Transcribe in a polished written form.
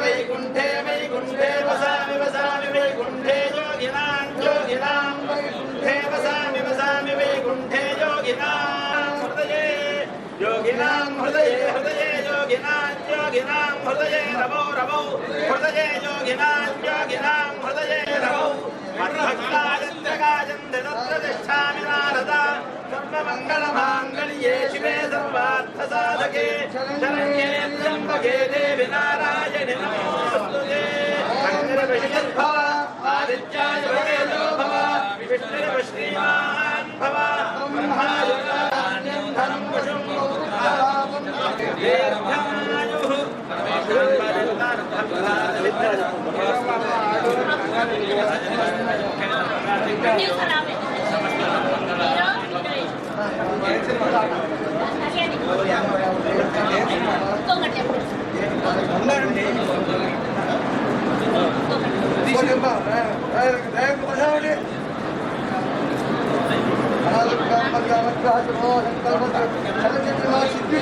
वैकुंठे वैकुंठे वसामि वसामि वैकुंठे योगिनां योगिनां वैकुंठे वसामि वसामि वैकुंठे योगिनां हृदये योगिनां हृदये हृदये योगिनां योगिनां हृदये रवो रवो हृदये योगिनां योगिनां हृदये रवो मद्भक्तायन्त्रकायन्ते तत्र तिष्ठामि नारदा सर्वमङ्गलमाङ्गल्ये शिवे सर्वार्थसाधके शरण्ये त्र्यम्बके देवि नारायणि नमोऽस्तुते मङ्गलविषयद्भव आदित्याय वरेजो भव विष्णुर्व श्रीमान् भव ब्रह्मायुर्धान्यं धनं पशुं दीर्घायुः सिद्धि